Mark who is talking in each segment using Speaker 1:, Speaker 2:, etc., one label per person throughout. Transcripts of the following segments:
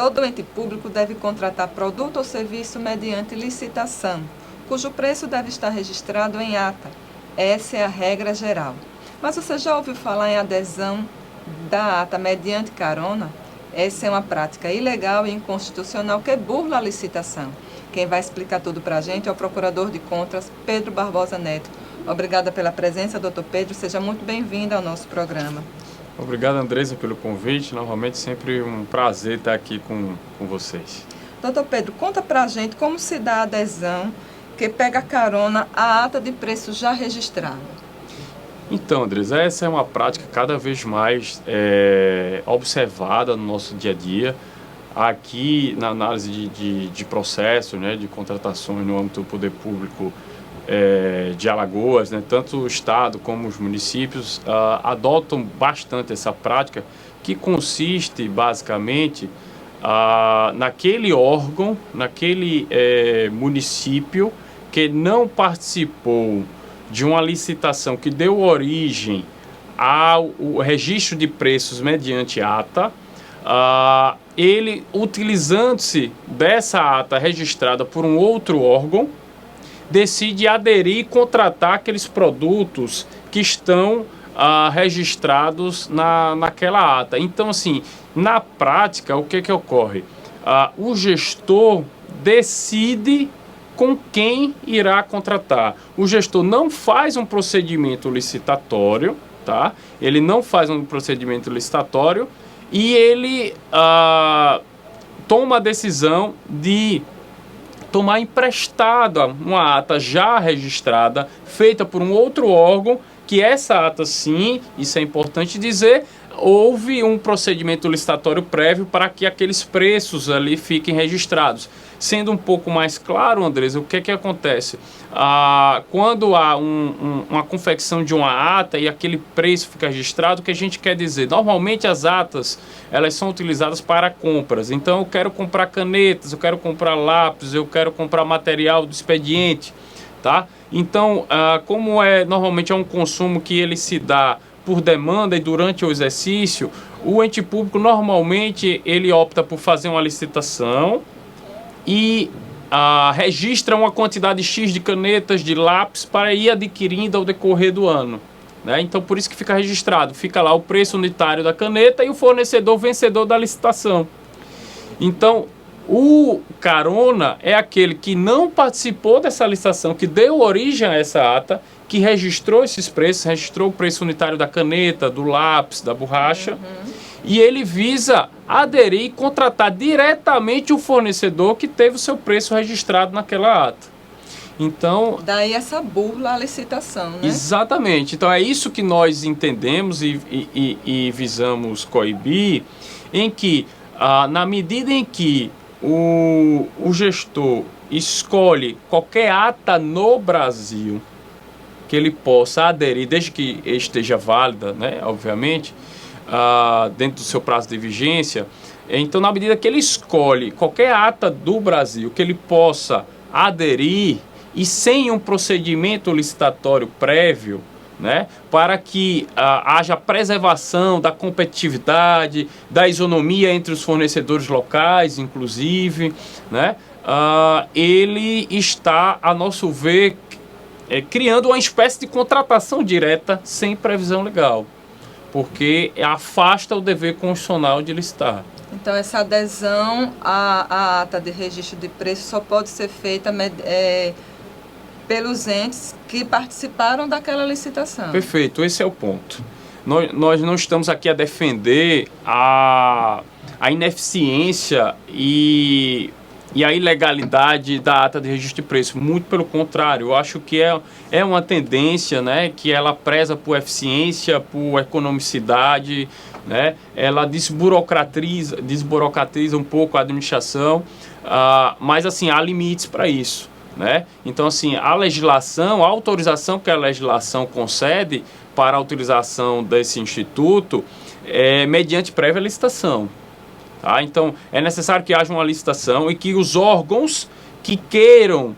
Speaker 1: Todo ente público deve contratar produto ou serviço mediante licitação, cujo preço deve estar registrado em ata. Essa é a regra geral. Mas você já ouviu falar em adesão da ata mediante carona? Essa é uma prática ilegal e inconstitucional que burla a licitação. Quem vai explicar tudo para a gente é o Procurador de Contas, Pedro Barbosa Neto. Obrigada pela presença, doutor Pedro. Seja muito bem-vindo ao nosso programa.
Speaker 2: Obrigado, Andresa, pelo convite. Novamente, sempre um prazer estar aqui com vocês.
Speaker 1: Doutor Pedro, conta para a gente como se dá a adesão que pega carona à ata de preço já registrada.
Speaker 2: Então, Andresa, essa é uma prática cada vez mais observada no nosso dia a dia. Aqui, na análise de processos, né, de contratações no âmbito do poder público de Alagoas, né, tanto o Estado como os municípios adotam bastante essa prática, que consiste, basicamente, naquele órgão, naquele município que não participou de uma licitação que deu origem ao registro de preços mediante ata, ele, utilizando-se dessa ata registrada por um outro órgão, decide aderir e contratar aqueles produtos que estão registrados naquela ata. Então, assim, na prática, o que ocorre? O gestor decide com quem irá contratar. O gestor não faz um procedimento licitatório, tá? Ele não faz um procedimento licitatório e ele toma a decisão de tomar emprestada uma ata já registrada, feita por um outro órgão, que essa ata, sim, isso é importante dizer, houve um procedimento licitatório prévio para que aqueles preços ali fiquem registrados. Sendo um pouco mais claro, Andresa, o que acontece? Quando há uma confecção de uma ata e aquele preço fica registrado, o que a gente quer dizer? Normalmente as atas, elas são utilizadas para compras. Então eu quero comprar canetas, eu quero comprar lápis, eu quero comprar material do expediente, tá? Então, como normalmente é um consumo que ele se dá por demanda e durante o exercício, o ente público normalmente ele opta por fazer uma licitação e registra uma quantidade X de canetas, de lápis, para ir adquirindo ao decorrer do ano, né? Então, por isso que fica registrado. Fica lá o preço unitário da caneta e o fornecedor vencedor da licitação. Então, o carona é aquele que não participou dessa licitação, que deu origem a essa ata, que registrou esses preços, registrou o preço unitário da caneta, do lápis, da borracha, e ele visa aderir e contratar diretamente o fornecedor que teve o seu preço registrado naquela ata. Então,
Speaker 1: daí essa burla à licitação, né?
Speaker 2: Exatamente. Então é isso que nós entendemos e visamos coibir, em que, na medida em que o gestor escolhe qualquer ata no Brasil que ele possa aderir, desde que esteja válida, né, obviamente, dentro do seu prazo de vigência. Então, na medida que ele escolhe qualquer ata do Brasil que ele possa aderir e sem um procedimento licitatório prévio, né, para que haja preservação da competitividade, da isonomia entre os fornecedores locais, inclusive, né, ele está, a nosso ver, criando uma espécie de contratação direta sem previsão legal, porque afasta o dever constitucional de licitar.
Speaker 1: Então, essa adesão à ata de registro de preço só pode ser feita pelos entes que participaram daquela licitação.
Speaker 2: Perfeito, esse é o ponto. Nós não estamos aqui a defender a ineficiência e a ilegalidade da ata de registro de preço. Muito pelo contrário, eu acho que é uma tendência, né, que ela preza por eficiência, por economicidade, né, ela desburocratiza um pouco a administração, mas assim, há limites para isso, né? Então, assim, a autorização que a legislação concede para a utilização desse instituto é mediante prévia licitação. Tá? Então, é necessário que haja uma licitação e que os órgãos que queiram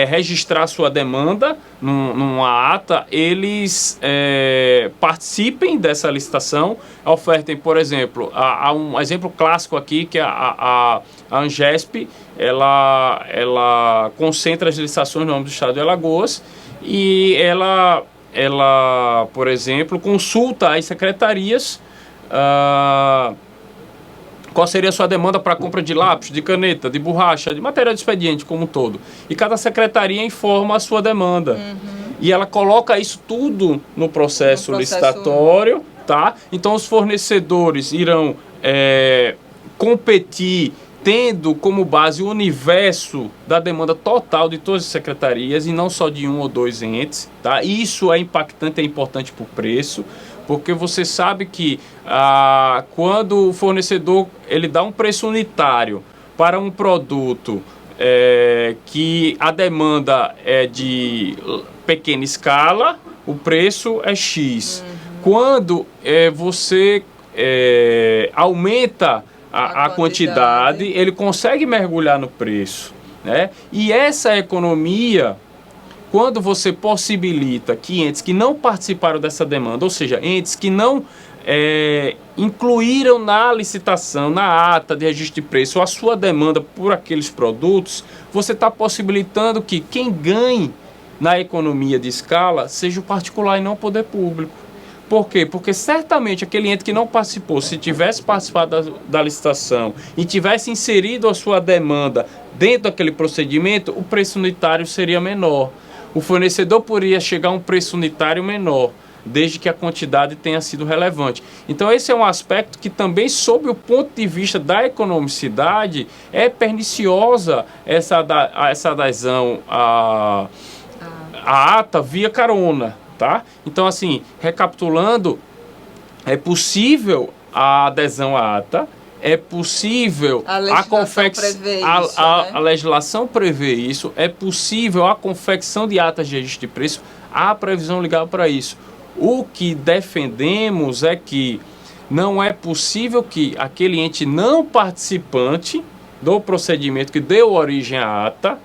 Speaker 2: registrar sua demanda numa ata, eles participem dessa licitação, ofertem, por exemplo, há um exemplo clássico aqui, que é a Angesp, ela concentra as licitações no âmbito do estado de Alagoas, e ela, por exemplo, consulta as secretarias qual seria a sua demanda para a compra de lápis, de caneta, de borracha, de material de expediente como um todo. E cada secretaria informa a sua demanda. E ela coloca isso tudo no processo licitatório, tá? Então os fornecedores irão competir tendo como base o universo da demanda total de todas as secretarias e não só de um ou dois entes, tá? Isso é impactante, é importante para o preço, porque você sabe que quando o fornecedor ele dá um preço unitário para um produto que a demanda é de pequena escala, o preço é X. Quando você aumenta a quantidade, ele consegue mergulhar no preço, né? E essa economia, quando você possibilita que entes que não participaram dessa demanda, ou seja, entes que não incluíram na licitação, na ata de registro de preço, a sua demanda por aqueles produtos, você está possibilitando que quem ganhe na economia de escala seja o particular e não o poder público. Por quê? Porque certamente aquele ente que não participou, se tivesse participado da licitação e tivesse inserido a sua demanda dentro daquele procedimento, o preço unitário seria menor. O fornecedor poderia chegar a um preço unitário menor, desde que a quantidade tenha sido relevante. Então esse é um aspecto que também, sob o ponto de vista da economicidade, é perniciosa essa adesão à ata via carona. Tá? Então, assim, recapitulando, é possível a adesão à ata, é possível a legislação prevê isso, é possível a confecção de atas de registro de preço, há previsão legal para isso. O que defendemos é que não é possível que aquele ente não participante do procedimento que deu origem à ata,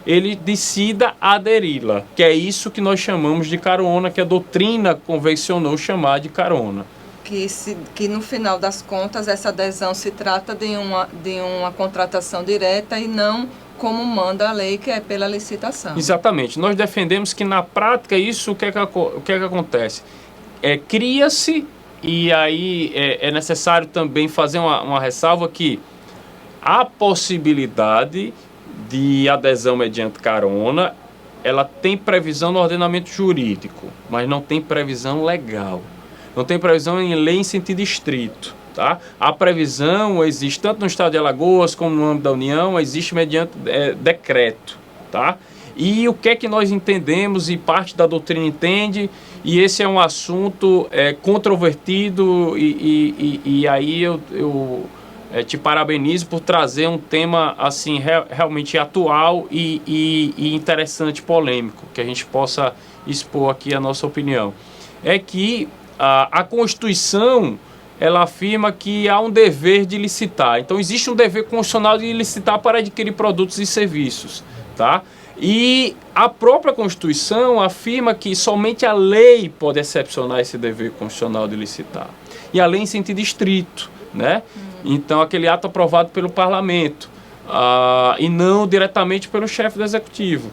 Speaker 2: ele decida aderi-la, que é isso que nós chamamos de carona, que a doutrina convencionou chamar de carona.
Speaker 1: Que no final das contas essa adesão se trata de uma contratação direta e não como manda a lei, que é pela licitação.
Speaker 2: Exatamente. Nós defendemos que na prática isso, o que é que acontece? Cria-se, e aí é necessário também fazer uma ressalva que a possibilidade de adesão mediante carona, ela tem previsão no ordenamento jurídico, mas não tem previsão legal. Não tem previsão em lei em sentido estrito, tá? A previsão existe tanto no estado de Alagoas como no âmbito da União, existe mediante decreto, tá? E o que é que nós entendemos e parte da doutrina entende, e esse é um assunto controvertido, e aí eu te parabenizo por trazer um tema assim realmente atual e interessante, polêmico, que a gente possa expor aqui a nossa opinião. É que a Constituição, ela afirma que há um dever de licitar. Então existe um dever constitucional de licitar para adquirir produtos e serviços, tá? E a própria Constituição afirma que somente a lei pode excepcionar esse dever constitucional de licitar. E a lei em sentido estrito, né? Então, aquele ato aprovado pelo parlamento e não diretamente pelo chefe do executivo.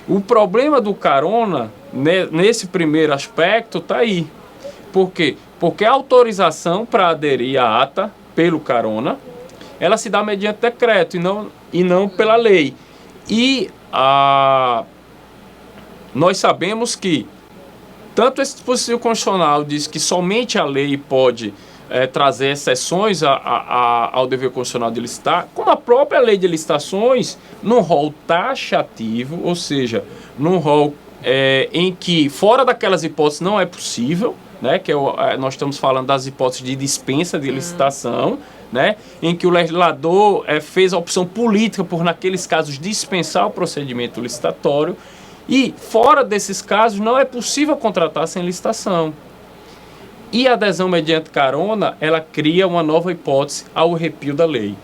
Speaker 2: O problema do carona, nesse primeiro aspecto, está aí. Por quê? Porque a autorização para aderir à ata pelo carona, ela se dá mediante decreto e não pela lei. E nós sabemos que tanto esse dispositivo constitucional diz que somente a lei pode trazer exceções ao dever constitucional de licitar, como a própria lei de licitações, num rol taxativo, ou seja, num rol em que, fora daquelas hipóteses, não é possível, né, que nós estamos falando das hipóteses de dispensa de licitação, né, em que o legislador fez a opção política por, naqueles casos, dispensar o procedimento licitatório, e, fora desses casos, não é possível contratar sem licitação. E a adesão mediante carona, ela cria uma nova hipótese ao arrepio da lei.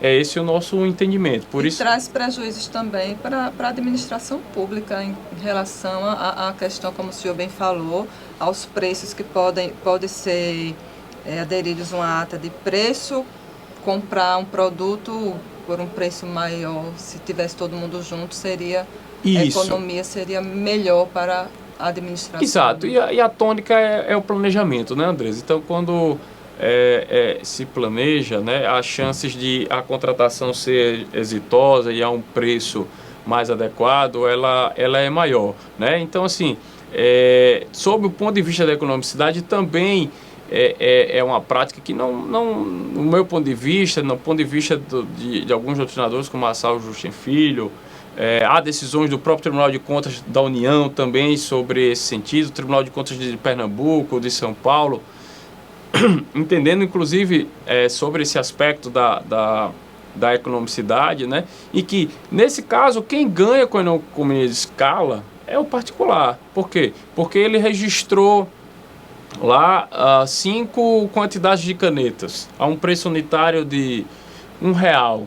Speaker 2: É esse o nosso entendimento. Por isso
Speaker 1: traz prejuízos também para a administração pública em relação à questão, como o senhor bem falou, aos preços que podem ser aderidos a uma ata de preço, comprar um produto por um preço maior, se tivesse todo mundo junto, a economia seria melhor para a administração.
Speaker 2: Exato, e a tônica é o planejamento, né, Andresa? Então, quando se planeja, né, as chances de a contratação ser exitosa e a um preço mais adequado, ela é maior, né? Então, assim, sob o ponto de vista da economicidade, também é uma prática que não, no meu ponto de vista, no ponto de vista de alguns doutrinadores, como Marçal Justin Filho, há decisões do próprio Tribunal de Contas da União também sobre esse sentido, o Tribunal de Contas de Pernambuco, de São Paulo, entendendo inclusive sobre esse aspecto da economicidade, né? E que, nesse caso, quem ganha com a economia de escala é o particular. Por quê? Porque ele registrou lá 5 quantidades de canetas a um preço unitário de R$1,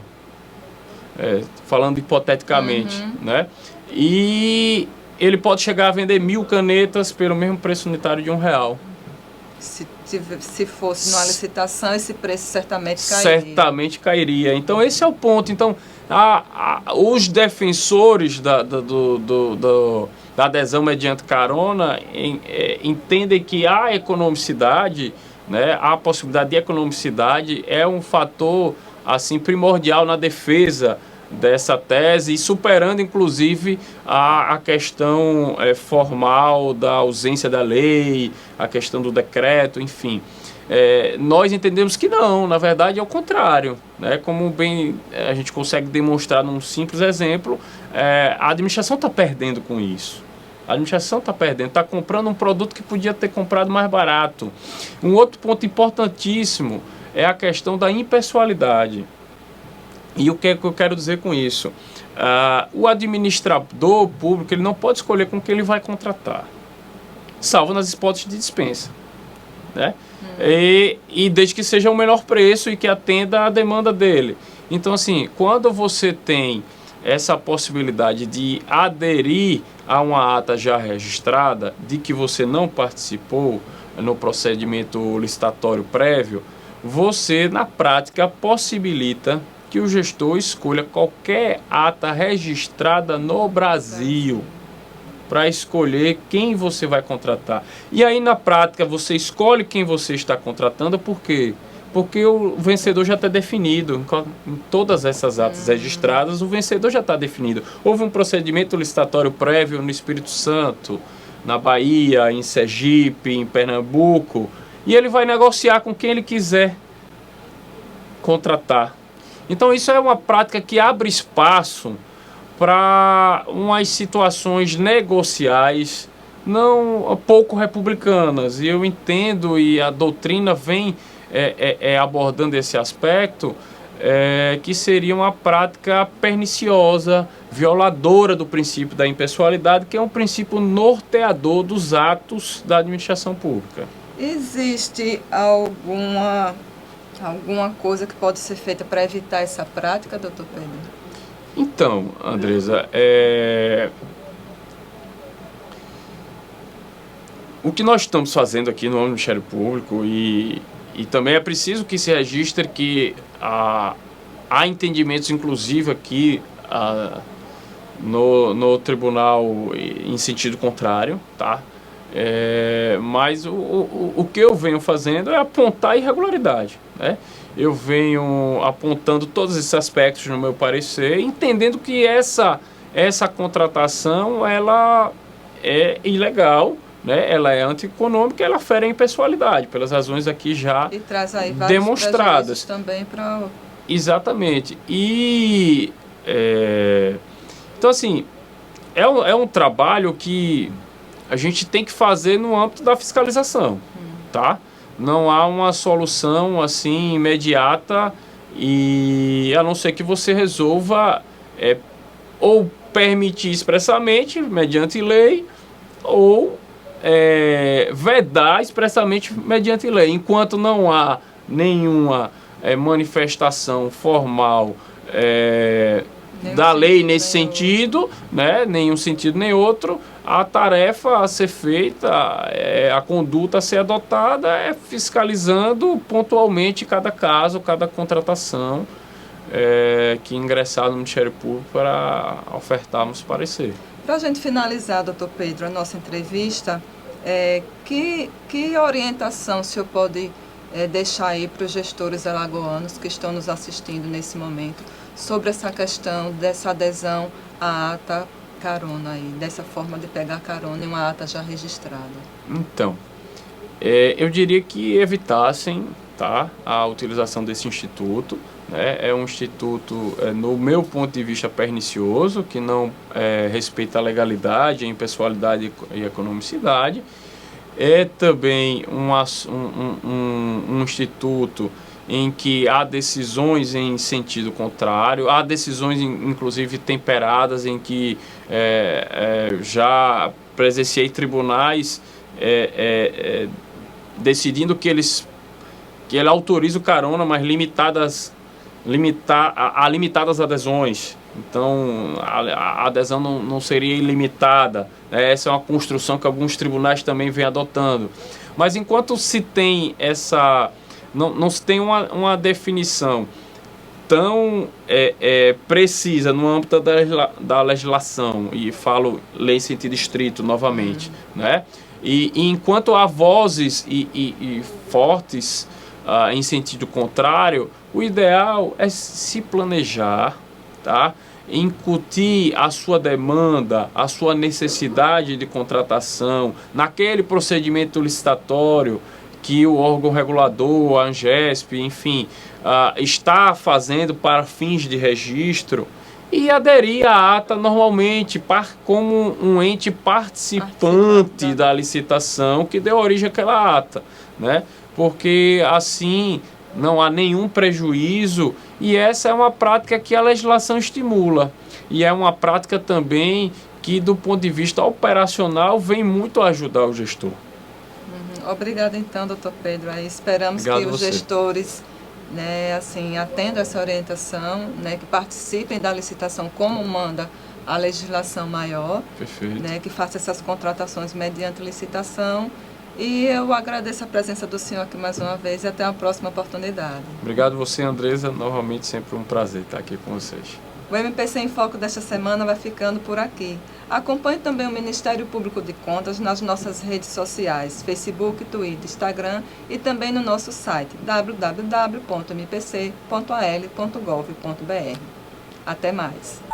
Speaker 2: falando hipoteticamente, né? E ele pode chegar a vender 1.000 canetas pelo mesmo preço unitário de R$1.
Speaker 1: Se fosse numa licitação, esse preço certamente cairia.
Speaker 2: Certamente cairia. Então, esse é o ponto. Então, os defensores da adesão mediante carona entendem que a economicidade, né, a possibilidade de economicidade é um fator assim, primordial na defesa dessa tese, e superando inclusive a questão formal da ausência da lei, a questão do decreto, enfim. Nós entendemos que não, na verdade é o contrário, né? Como bem a gente consegue demonstrar num simples exemplo, a administração está perdendo com isso. A administração está perdendo, está comprando um produto que podia ter comprado mais barato. Um outro ponto importantíssimo é a questão da impessoalidade. E o que é que eu quero dizer com isso? O administrador público ele não pode escolher com quem ele vai contratar, salvo nas hipóteses de dispensa, né? E desde que seja o menor preço e que atenda à demanda dele. Então, assim, quando você tem essa possibilidade de aderir a uma ata já registrada, de que você não participou no procedimento licitatório prévio, você, na prática, possibilita que o gestor escolha qualquer ata registrada no Brasil para escolher quem você vai contratar. E aí, na prática, você escolhe quem você está contratando, por quê? Porque o vencedor já está definido. Em todas essas atas registradas, o vencedor já está definido. Houve um procedimento licitatório prévio no Espírito Santo, na Bahia, em Sergipe, em Pernambuco, e ele vai negociar com quem ele quiser contratar. Então, isso é uma prática que abre espaço para umas situações negociais não pouco republicanas. E eu entendo, e a doutrina vem abordando esse aspecto, que seria uma prática perniciosa, violadora do princípio da impessoalidade, que é um princípio norteador dos atos da administração pública.
Speaker 1: Existe alguma coisa que pode ser feita para evitar essa prática, doutor Pedro?
Speaker 2: Então, Andresa, o que nós estamos fazendo aqui no Ministério Público, e também é preciso que se registre que há entendimentos, inclusive aqui no tribunal, em sentido contrário, tá? Mas o que eu venho fazendo é apontar a irregularidade, né? Eu venho apontando todos esses aspectos no meu parecer, entendendo que essa contratação ela é ilegal, né? Ela é antieconômica, ela fere a impessoalidade, pelas razões aqui já
Speaker 1: e traz aí
Speaker 2: demonstradas
Speaker 1: também para...
Speaker 2: Exatamente. Então, assim, é um trabalho que a gente tem que fazer no âmbito da fiscalização, tá? Não há uma solução assim imediata, e a não ser que você resolva ou permitir expressamente mediante lei, ou vedar expressamente mediante lei. Enquanto não há nenhuma manifestação formal da lei nesse sentido, né? Nenhum sentido nem outro. A tarefa a ser feita, a conduta a ser adotada é fiscalizando pontualmente cada caso, cada contratação que ingressar no Ministério Público para ofertarmos parecer.
Speaker 1: Para a gente finalizar, doutor Pedro, a nossa entrevista, que orientação o senhor pode deixar aí para os gestores alagoanos que estão nos assistindo nesse momento sobre essa questão dessa adesão à ata carona aí, dessa forma de pegar carona em uma ata já registrada?
Speaker 2: Então, eu diria que evitassem, tá, a utilização desse instituto. É um instituto, no meu ponto de vista, pernicioso, que não respeita a legalidade, a impessoalidade e a economicidade. É também um instituto em que há decisões em sentido contrário, há decisões inclusive temperadas em que já presenciei tribunais decidindo que ele autoriza o carona, mas limitadas adesões. Então a adesão não seria ilimitada. Essa é uma construção que alguns tribunais também vêm adotando. Mas enquanto se tem não se tem uma definição tão precisa no âmbito da legislação, e falo lei em sentido estrito novamente, né? E enquanto há vozes e fortes em sentido contrário, o ideal é se planejar, tá? Incutir a sua demanda, a sua necessidade de contratação naquele procedimento licitatório que o órgão regulador, a ANGESP, enfim, está fazendo para fins de registro, e aderir à ata normalmente como um ente participante da licitação que deu origem àquela ata, né? Porque assim não há nenhum prejuízo, e essa é uma prática que a legislação estimula, e é uma prática também que, do ponto de vista operacional, vem muito a ajudar o gestor.
Speaker 1: Obrigada então, doutor Pedro. Aí esperamos que os gestores, né, assim, atendam essa orientação, né, que participem da licitação como manda a legislação maior.
Speaker 2: Perfeito.
Speaker 1: Né, que façam essas contratações mediante licitação. E eu agradeço a presença do senhor aqui mais uma vez e até a próxima oportunidade.
Speaker 2: Obrigado você, Andresa. Novamente, sempre um prazer estar aqui com vocês.
Speaker 1: O MPC em Foco desta semana vai ficando por aqui. Acompanhe também o Ministério Público de Contas nas nossas redes sociais, Facebook, Twitter, Instagram e também no nosso site www.mpc.al.gov.br. Até mais!